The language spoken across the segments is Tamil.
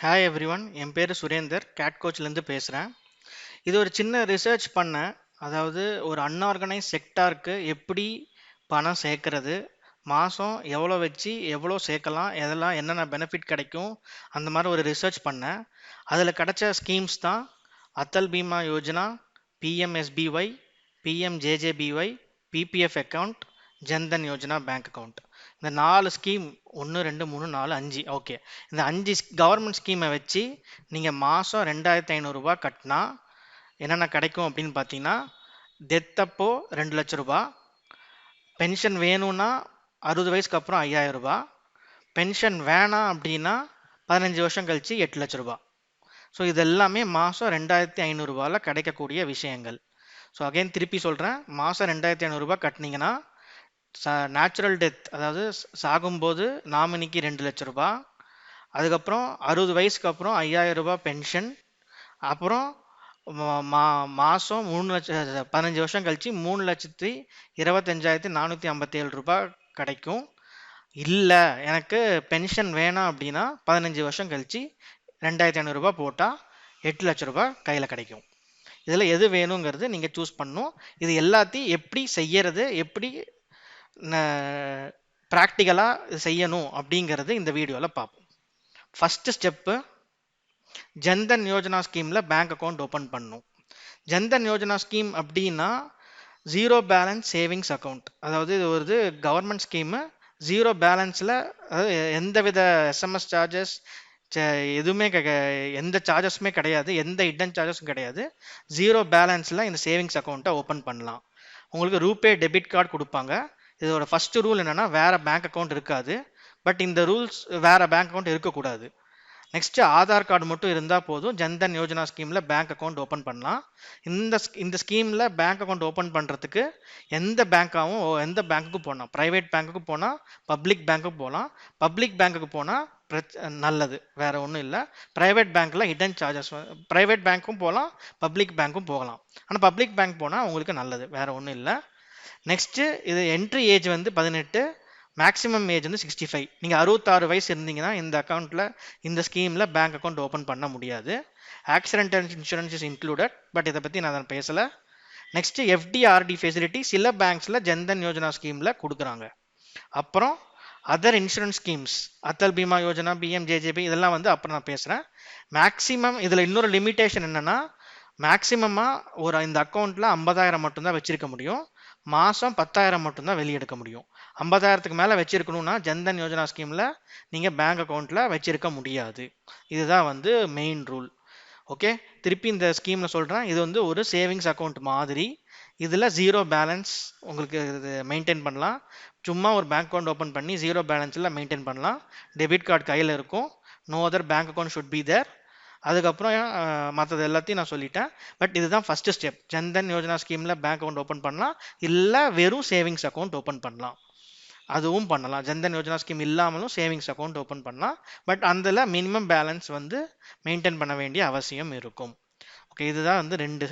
ஹாய் எவ்ரிவன், என் பேர் சுரேந்தர், கேட் கோச்லேருந்து பேசுகிறேன். இது ஒரு சின்ன ரிசர்ச் பண்ணேன். அதாவது ஒரு அன்ஆர்கனைஸ் செக்டாருக்கு எப்படி பணம் சேர்க்கறது, மாதம் எவ்வளோ வச்சு எவ்வளோ சேர்க்கலாம், எதெல்லாம் என்னென்ன பெனிஃபிட் கிடைக்கும், அந்த மாதிரி ஒரு ரிசர்ச் பண்ணேன். அதில் கிடைச்ச ஸ்கீம்ஸ் தான் Atal Bima Yojana, PMSBY, PMJJBY, PPF account, Jan Dhan Yojana bank account. இந்த 4 ஸ்கீம், 1 2 3 4 5, ஓகே. இந்த 5 கவர்மெண்ட் ஸ்கீமை வச்சு நீங்கள் மாதம் 2500 கட்டினா என்னென்ன கிடைக்கும் அப்படின்னு பார்த்தீங்கன்னா, டெத் அப்போ 2 லட்ச ரூபா, பென்ஷன் வேணும்னா 60 வயசுக்கு அப்புறம் 5000 ரூபா, பென்ஷன் வேணாம் அப்படின்னா 15 வருஷம் கழிச்சு 8 லட்ச ரூபா. ஸோ இது எல்லாமே மாதம் 2500 கிடைக்கக்கூடிய விஷயங்கள். ஸோ அகைன் திருப்பி சொல்கிறேன், மாதம் 2500 கட்டினீங்கன்னா நேச்சுரல் டெத், அதாவது சாகும்போது நாமினிக்கு 2 லட்ச ரூபா, அதுக்கப்புறம் 60 வயசுக்கு அப்புறம் 5000 ரூபாய் பென்ஷன், அப்புறம் மாதம் 15 வருஷம் கழிச்சு 3,25,457 ரூபாய் கிடைக்கும். இல்லை எனக்கு பென்ஷன் வேணாம் அப்படின்னா 15 வருஷம் கழிச்சு 2500 ரூபாய் போட்டால் 8 லட்ச ரூபாய் கையில் கிடைக்கும். இதில் எது வேணுங்கிறது நீங்கள் சூஸ் பண்ணணும். இது எல்லாத்தையும் எப்படி செய்யறது, எப்படி ப்ராக்டிக்கலாக செய்யணும் அப்படிங்கிறது இந்த வீடியோவில் பார்ப்போம். ஃபஸ்ட்டு ஸ்டெப்பு, ஜன்தன் யோஜனா ஸ்கீமில் பேங்க் அக்கௌண்ட் ஓப்பன் பண்ணணும். ஜன்தன் யோஜனா ஸ்கீம் அப்படின்னா ஜீரோ பேலன்ஸ் சேவிங்ஸ் அக்கௌண்ட். அதாவது இது ஒரு கவர்மெண்ட் ஸ்கீமு. ஜீரோ பேலன்ஸில், அதாவது எந்தவித எஸ்எம்எஸ் சார்ஜஸ் எதுவுமே எந்த சார்ஜஸுமே கிடையாது, எந்த ஹிடன் சார்ஜஸும் கிடையாது. ஜீரோ பேலன்ஸில் இந்த சேவிங்ஸ் அக்கௌண்ட்டை ஓப்பன் பண்ணலாம். உங்களுக்கு ரூபே டெபிட் கார்டு கொடுப்பாங்க. இதோட ஃபர்ஸ்ட் ரூல் என்னன்னா, வேற பேங்க் அக்கௌண்ட் இருக்காது. பட் இந்த ரூல்ஸ் வேற பேங்க் அக்கௌண்ட் இருக்கக்கூடாது. நெக்ஸ்ட் ஆதார் கார்டு மட்டும் இருந்தால் போதும், ஜன்தன் யோஜனா ஸ்கீமில் பேங்க் அக்கௌண்ட் ஓப்பன் பண்ணலாம். இந்த ஸ்கீமில் பேங்க் அக்கௌண்ட் ஓப்பன் பண்ணுறதுக்கு எந்த பேங்க்குக்கு போகலாம். ப்ரைவேட் பேங்க்குக்கு போனால், பப்ளிக் பேங்க்குக்கு போகலாம். பப்ளிக் பேங்க்குக்கு போனால் நல்லது, வேற ஒன்றும் இல்லை. ப்ரைவேட் பேங்க்கில் ஹிடன் சார்ஜஸ், ப்ரைவேட் பேங்க்கும் போகலாம், பப்ளிக் பேங்க்கும் போகலாம். ஆனால் பப்ளிக் பேங்க் போனால் உங்களுக்கு நல்லது, வேற ஒன்றும் இல்லை. நெக்ஸ்ட்டு இது என்ட்ரி ஏஜ் 18, மேக்ஸிமம் ஏஜ் 65. நீங்கள் 66 வயசு இருந்தீங்கன்னா இந்த அக்கௌண்ட்டில், இந்த ஸ்கீமில் பேங்க் அக்கௌண்ட் ஓப்பன் பண்ண முடியாது. Accidental insurance is included, but இதை பற்றி நான் பேசலை. நெக்ஸ்ட் எஃப்டிஆர்டி ஃபெசிலிட்டி சில பேங்க்ஸில் ஜன்தன் யோஜனா ஸ்கீமில் கொடுக்குறாங்க. அப்புறம் other insurance schemes, Atal Bima Yojana, PMJJB, இதெல்லாம் அப்புறம் நான் பேசுகிறேன். மேக்ஸிமம் இதில் இன்னொரு லிமிட்டேஷன் என்னென்னா, மேக்ஸிமமாக இந்த அக்கௌண்ட்டில் 50,000 மட்டும்தான் வச்சிருக்க முடியும். மாதம் 10,000 மட்டும்தான் வெளியெடுக்க முடியும். 50,000க்கு மேலே வச்சிருக்கணும்னா ஜன்தன் யோஜனா ஸ்கீமில் நீங்கள் பேங்க் அக்கௌண்ட்டில் வச்சிருக்க முடியாது. இதுதான் மெயின் ரூல். ஓகே, திருப்பி இந்த ஸ்கீமில் சொல்கிறேன். இது ஒரு சேவிங்ஸ் அக்கௌண்ட் மாதிரி. இதில் ஜீரோ பேலன்ஸ் உங்களுக்கு மெயின்டைன் பண்ணலாம். சும்மா ஒரு பேங்க் அக்கௌண்ட் ஓப்பன் பண்ணி ஜீரோ பேலன்ஸில் மெயின்டைன் பண்ணலாம். டெபிட் கார்டு கையில் இருக்கும். No other bank account should be there. அதுக்கப்புறம் மற்றது எல்லாத்தையும் நான் சொல்லிட்டேன். பட் இதுதான் ஃபர்ஸ்ட் ஸ்டெப். ஜன்தன் யோஜனா ஸ்கீமில் பேங்க் அக்கௌண்ட் ஓப்பன் பண்ணலாம், இல்லை வெறும் சேவிங்ஸ் அக்கௌண்ட் ஓப்பன் பண்ணலாம், அதுவும் பண்ணலாம். ஜன்தன் யோஜனா ஸ்கீம் இல்லாமலும் சேவிங்ஸ் அக்கௌண்ட் ஓப்பன் பண்ணலாம். பட் அதில் மினிமம் பேலன்ஸ் மெயின்டைன் பண்ண வேண்டிய அவசியம் இருக்கும். ஓகே, இதுதான்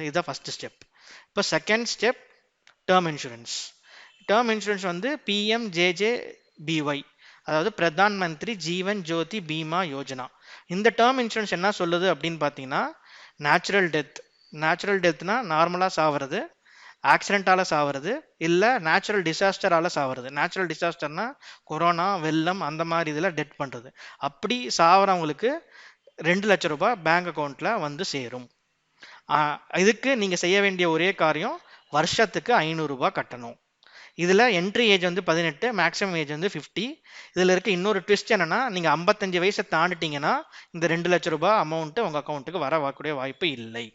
இதுதான் ஃபர்ஸ்ட் ஸ்டெப். இப்போ second step, term insurance. Term insurance PMJJBY, அதாவது பிரதான் மந்திரி ஜீவன் ஜோதி பீமா யோஜனா. இந்த டேர்ம் இன்சூரன்ஸ் என்ன சொல்லுது அப்படின்னு பார்த்தீங்கன்னா, நேச்சுரல் டெத்னா நார்மலாக சாவது, ஆக்சிடென்டால சாவது, இல்லை நேச்சுரல் டிசாஸ்டரால சாவது. நேச்சுரல் டிசாஸ்டர்னா கொரோனா, வெள்ளம், அந்த மாதிரி இதில் டெத் பண்ணுறது. அப்படி சாவறவங்களுக்கு 2 லட்ச ரூபாய் பேங்க் அக்கௌண்ட்டில் சேரும். இதுக்கு நீங்கள் செய்ய வேண்டிய ஒரே காரியம், வருஷத்துக்கு 500 ரூபாய் கட்டணும். இதில் என்ட்ரி ஏஜ் 18, மேக்ஸிமம் ஏஜ் 50. இதில் இருக்க இன்னொரு ட்விஸ்ட் என்னன்னா, நீங்கள் 55 வயசை தாண்டிட்டீங்கன்னா இந்த 2 லட்ச ரூபாய் அமௌண்ட்டு உங்கள் அக்கௌண்ட்டுக்கு வரக்கூடிய வாய்ப்பு இல்லை.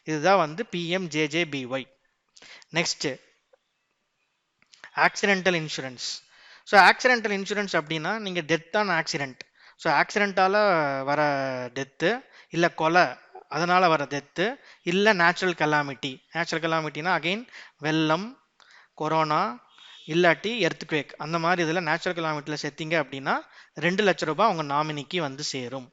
இதுதான் PMJJBY. Next, accidental insurance. So accidental insurance அப்படின்னா, நீங்கள் டெத் ஆன் ஆக்சிடென்ட், ஸோ ஆக்சிடென்ட்டால் வர டெத்து, இல்லை கொலை அதனால் வர டெத்து, இல்லை நேச்சுரல் கலாமிட்டினா அகெயின் வெள்ளம், கொரோனா, இல்லாட்டி எர்த்குவேக், அந்த மாதிரி இதில் நேச்சுரல் கலாமிட்டியில் செத்தீங்க அப்படின்னா 2 லட்ச ரூபாய் உங்கள் நாமினிக்கு சேரும்.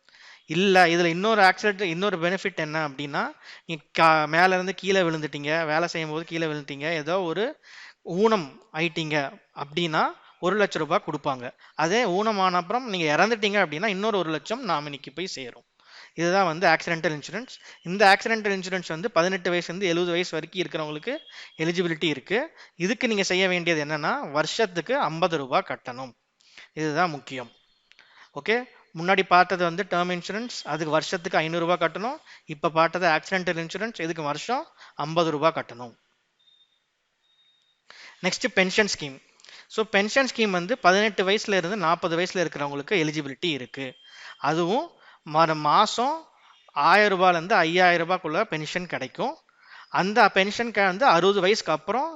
இல்லை இதில் இன்னொரு பெனிஃபிட் என்ன அப்படின்னா, நீங்கள் மேலேருந்து கீழே விழுந்துட்டீங்க, வேலை செய்யும் போது கீழே விழுந்துட்டீங்க, ஏதோ ஒரு ஊனம் ஆயிட்டீங்க அப்படின்னா ரூ. 1,00,000 கொடுப்பாங்க. அதே ஊனமான அப்புறம் நீங்கள் இறந்துட்டீங்க அப்படின்னா இன்னொரு 1,00,000 நாமினிக்கு போய் சேரும். இதுதான் வந்து ஆக்சிடென்டல் இன்சூரன்ஸ். இந்த ஆக்சிடென்டல் இன்சூரன்ஸ் வந்து 18 வயசுலேருந்து 70 வயசு வரைக்கும் இருக்கிறவங்களுக்கு எலிஜிபிலிட்டி இருக்கு. இதுக்கு நீங்கள் செய்ய வேண்டியது என்னன்னா வருஷத்துக்கு ரூ. 50 கட்டணும். இதுதான் முக்கியம். ஓகே, முன்னாடி பார்த்தது வந்து டேர்ம் இன்சூரன்ஸ், அதுக்கு வருஷத்துக்கு ரூ. 500 கட்டணும். இப்போ பார்த்தது ஆக்சிடென்டல் இன்சூரன்ஸ், இதுக்கு வருஷம் ரூ. 50 கட்டணும். Next pension scheme. So pension scheme வந்து 18 வயசுல இருந்து 40 வயசுல இருக்கிறவங்களுக்கு எலிஜிபிலிட்டி இருக்கு. அதுவும் மாதம் ரூ. 1000லேருந்து ரூ. 5000 பென்ஷன் கிடைக்கும். அந்த பென்ஷன் வந்து 60 வயசுக்கு அப்புறம்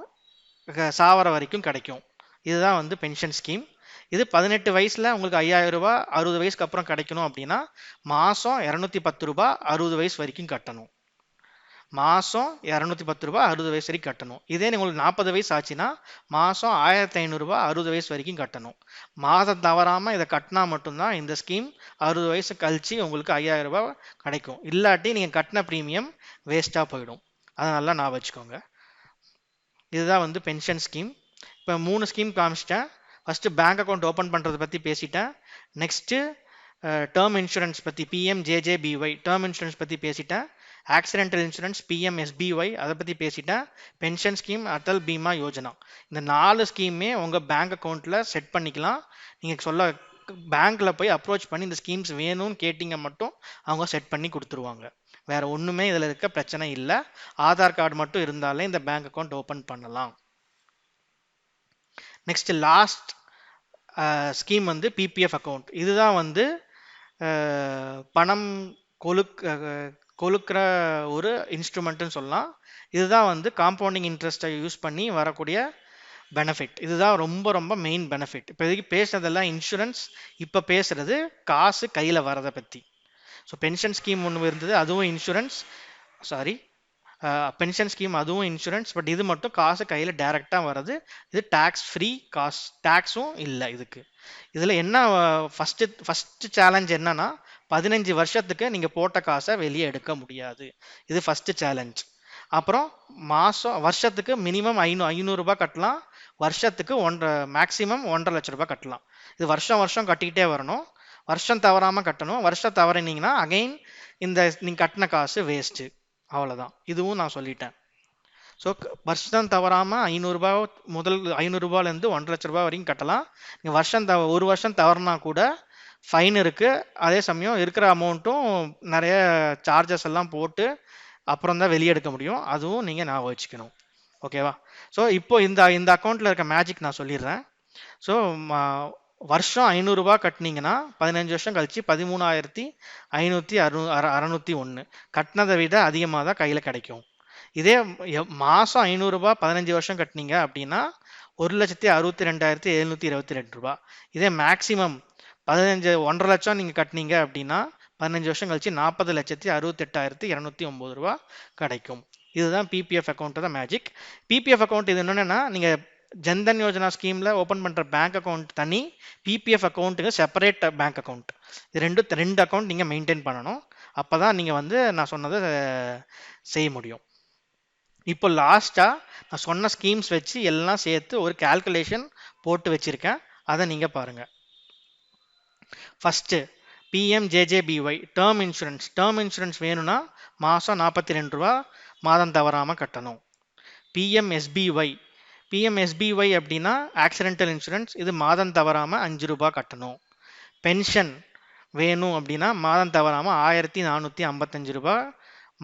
சாவர வரைக்கும் கிடைக்கும். இதுதான் வந்து பென்ஷன் ஸ்கீம். இது 18 வயசுல உங்களுக்கு ரூ. 5000 60 வயசுக்கு அப்புறம் கிடைக்கணும் அப்படின்னா மாசம் ரூ. 210 60 வயசு வரைக்கும் கட்டணும். மாசம் ரூ. 210 60 வயசு வரைக்கும் கட்டணும். இதே உங்களுக்கு 40 வயசு ஆச்சுன்னா மாசம் ரூ. 1500 60 வயசு வரைக்கும் கட்டணும். மாதம் தவறாம இதை கட்டினா மட்டும்தான் இந்த ஸ்கீம் 60 வயசு கழிச்சு உங்களுக்கு ரூ. 5000 கிடைக்கும். இல்லாட்டி நீங்க கட்டின ப்ரீமியம் வேஸ்டா போயிடும். அதை நல்லா நான் வச்சுக்கோங்க. இதுதான் வந்து பென்ஷன் ஸ்கீம். இப்போ 3 ஸ்கீம் காமிச்சிட்டேன். ஃபர்ஸ்ட் பேங்க் அக்கௌண்ட் ஓப்பன் பண்ணுறதை பற்றி பேசிட்டேன். நெக்ஸ்ட்டு டேர்ம் இன்சூரன்ஸ் பற்றி பிஎம்ஜேஜேபிஒய் டேர்ம் இன்சூரன்ஸ் பற்றி பேசிட்டேன். ஆக்சிடென்டல் இன்சூரன்ஸ் பிஎம்எஸ்பிஒய் அதை பற்றி பேசிட்டேன். Pension scheme Atal Bima Yojana. இந்த 4 ஸ்கீமே உங்கள் பேங்க் அக்கௌண்ட்டில் செட் பண்ணிக்கலாம். நீங்கள் பேங்க்கில் போய் அப்ரோச் பண்ணி இந்த ஸ்கீம்ஸ் வேணும்னு கேட்டிங்க மட்டும் அவங்க செட் பண்ணி கொடுத்துருவாங்க. வேற ஒன்றுமே இதில் இருக்க பிரச்சனை இல்லை. ஆதார் கார்டு மட்டும் இருந்தாலே இந்த பேங்க் அக்கௌண்ட் ஓப்பன் பண்ணலாம். நெக்ஸ்ட் லாஸ்ட் ஸ்கீம் வந்து பிபிஎஃப் அக்கௌண்ட். இதுதான் வந்து பணம் கொழுக்கிற ஒரு இன்ஸ்ட்ருமெண்ட்னு சொல்லலாம். இதுதான் வந்து காம்பவுண்டிங் இன்ட்ரெஸ்ட்டை யூஸ் பண்ணி வரக்கூடிய பெனிஃபிட். இதுதான் ரொம்ப ரொம்ப மெயின் பெனிஃபிட். இப்போதைக்கு பேசுறதெல்லாம் இன்சூரன்ஸ், இப்போ பேசுறது காசு கையில் வரதை பற்றி. ஸோ பென்ஷன் ஸ்கீம் ஒன்று இருந்தது, அதுவும் இன்சூரன்ஸ். சாரி, பென்ஷன் ஸ்கீம் அதுவும் இன்சூரன்ஸ். பட் இது மட்டும் காசு கையில் டைரெக்டாக வர்றது. இது டேக்ஸ் ஃப்ரீ, காசு டேக்ஸும் இல்லை இதுக்கு. இதில் என்ன ஃபஸ்ட்டு சேலஞ்ச் என்னன்னா 15 வருஷத்துக்கு நீங்கள் போட்ட காசை வெளியே எடுக்க முடியாது. இது ஃபஸ்ட்டு சேலஞ்ச். அப்புறம் வருஷத்துக்கு மினிமம் 500 கட்டலாம். வருஷத்துக்கு மேக்ஸிமம் ₹1,50,000 கட்டலாம். இது வருஷம் கட்டிக்கிட்டே வரணும். வருஷம் தவறாமல் கட்டணும். வருஷம் தவறினீங்கன்னா அகைன் இந்த நீங்கள் கட்டின காசு வேஸ்ட்டு. அவ்வளோதான். இதுவும் நான் சொல்லிட்டேன். ஸோ வருஷம் தவறாமல் முதல் ₹500லேருந்து ₹1,00,000 வரைக்கும் கட்டலாம். நீங்கள் ஒரு வருஷம் தவறுனா கூட ஃபைன் இருக்குது. அதே சமயம் இருக்கிற அமௌண்ட்டும் நிறைய சார்ஜஸ் எல்லாம் போட்டு அப்புறம் தான் வெளியே எடுக்க முடியும். அதுவும் நீங்கள் ஞாபகம் வச்சுக்கணும். ஓகேவா? ஸோ இப்போ இந்த அக்கௌண்ட்டில் இருக்க மேஜிக் நான் சொல்லிடுறேன். ஸோ வருஷம் ₹500 கட்டினீங்கன்னா 15 வருஷம் கழிச்சு 13,561 கட்டினதை விட அதிகமாக தான் கையில் கிடைக்கும். இதே மாதம் ₹500 15 வருஷம் கட்டினீங்க அப்படின்னா ₹1,62,722. இதே மேக்சிமம் 1,50,000 நீங்கள் கட்டினீங்க அப்படின்னா 15 வருஷம் கழிச்சு ₹40,68,209 கிடைக்கும். இதுதான் பிபிஎஃப் அக்கௌண்ட் தான் மேஜிக். பிபிஎஃப் அக்கௌண்ட் இது என்னன்னா, நீங்கள் ஜன்தன் யோஜனா ஸ்கீமில் ஓப்பன் பண்ணுற பேங்க் அக்கௌண்ட் தனி, பிபிஎஃப் அக்கௌண்ட்டுக்கு செப்பரேட் பேங்க் அக்கௌண்ட். இது ரெண்டு அக்கௌண்ட் நீங்கள் மெயின்டைன் பண்ணணும். அப்போ தான் நீங்கள் வந்து நான் சொன்னதை செய்ய முடியும். இப்போ லாஸ்ட்டாக நான் சொன்ன ஸ்கீம்ஸ் வச்சு எல்லாம் சேர்த்து ஒரு கால்குலேஷன் போட்டு வச்சுருக்கேன். அதை நீங்கள் பாருங்கள். ஃபஸ்ட்டு பிஎம்ஜேஜேபிஒய் டேர்ம் இன்சூரன்ஸ் வேணும்னா மாதம் ₹42 மாதம் தவறாமல் கட்டணும். பிஎம்எஸ்பிஒய் அப்படின்னா ஆக்சிடென்டல் இன்சூரன்ஸ். இது மாதம் தவறாமல் ₹5 கட்டணும். பென்ஷன் வேணும் அப்படின்னா மாதம் தவறாமல் ₹1,455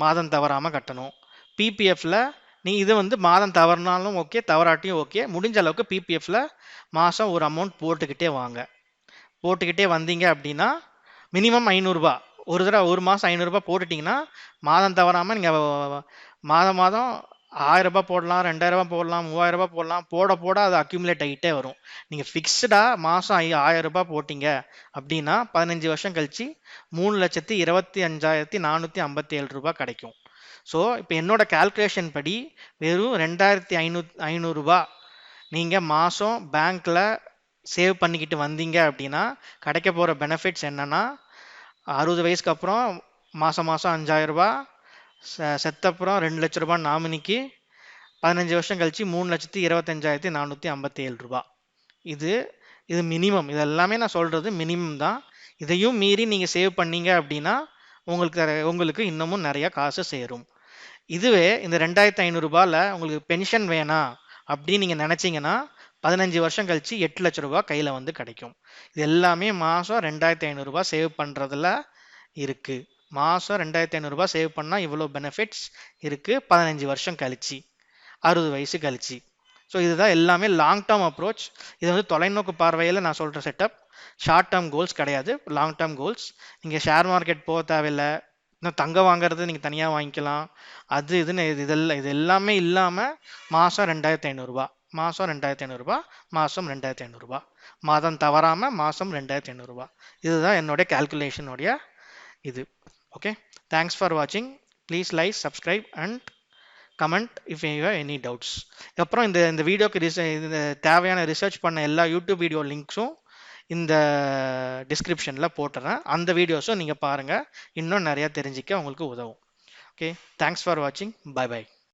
மாதம் தவறாமல் கட்டணும். பிபிஎஃப்ல இது வந்து மாதம் தவறினாலும் ஓகே, தவறாட்டியும் ஓகே, முடிஞ்ச அளவுக்கு பிபிஎஃப்ல மாதம் ஒரு அமௌண்ட் போட்டுக்கிட்டே வந்தீங்க அப்படின்னா மினிமம் ₹500 ஒரு மாதம் ₹500 போட்டுட்டிங்கன்னா மாதம் தவறாமல் நீங்கள் மாதம் ₹1,000 போடலாம், ₹2,000 போடலாம், ₹3,000 போடலாம். போட அது அக்யூமுலேட் ஆகிட்டே வரும். நீங்கள் ஃபிக்ஸ்டாக மாதம் ₹1,000 போட்டிங்க அப்படின்னா 15 வருஷம் கழிச்சு ₹3,25,457 கிடைக்கும். ஸோ இப்போ என்னோட கால்குலேஷன் படி வெறும் ₹2,500 நீங்கள் மாதம் பேங்க்கில் சேவ் பண்ணிக்கிட்டு வந்தீங்க அப்படின்னா கிடைக்க போகிற பெனிஃபிட்ஸ் என்னன்னா 60 வயசுக்கு அப்புறம் மாதம் ₹5,000, செத்தப்புறம் ₹2,00,000 நாமினிக்கு, 15 வருஷம் கழிச்சு ₹3,25,457. இது இது மினிமம். இது எல்லாமே நான் சொல்றது மினிமம் தான். இதையும் மீறி நீங்க சேவ் பண்ணீங்க அப்படின்னா உங்களுக்கு இன்னமும் நிறைய காசு சேரும். இதுவே இந்த 2500 உங்களுக்கு பென்ஷன் வேணாம் அப்படின்னு நீங்க நினைச்சீங்கன்னா 15 வருஷம் கழிச்சு 8 லட்சம் ரூபாய் கையில வந்து கிடைக்கும். இது எல்லாமே மாசம் 2500 சேவ் பண்றதுல இருக்கு. மாசம் 2500 சேவ் பண்ணா இவ்வளவு பெனிஃபிட்ஸ் இருக்கு 15 வருஷம் கழிச்சு, 60 வயசு கழிச்சு. ஸோ இதுதான் எல்லாமே லாங் டேர்ம் அப்ரோச். இது வந்து தொலைநோக்கு பார்வையில் நான் சொல்ற செட்டப். ஷார்ட் டேர்ம் கோல்ஸ் கிடையாது, லாங் டேர்ம் கோல்ஸ். நீங்கள் ஷேர் மார்க்கெட் போக தேவையில்லை, இன்னும் தங்கம் வாங்குறது நீங்கள் தனியாக வாங்கிக்கலாம். அது இதுன்னு இது எல்லாமே இல்லாமல் மாதம் 2500 மாதம் 2500 மாதம் 2500 மாதம் தவறாமல் மாதம் 2500. இதுதான் என்னுடைய கால்குலேஷனுடைய இது. ஓகே, தேங்க்ஸ் ஃபார் வாட்சிங். Please like, subscribe and comment if you have any doubts. அப்புறம் இந்த வீடியோக்கு இந்த தேவையான ரிசர்ச் பண்ண எல்லா யூடியூப் வீடியோ லிங்க்ஸும் இந்த டிஸ்கிரிப்ஷனில் போட்டுறேன். அந்த வீடியோஸும் நீங்கள் பாருங்கள், இன்னும் நிறையா தெரிஞ்சிக்க உங்களுக்கு உதவும். ஓகே, தேங்க்ஸ் ஃபார் வாட்சிங். Bye by.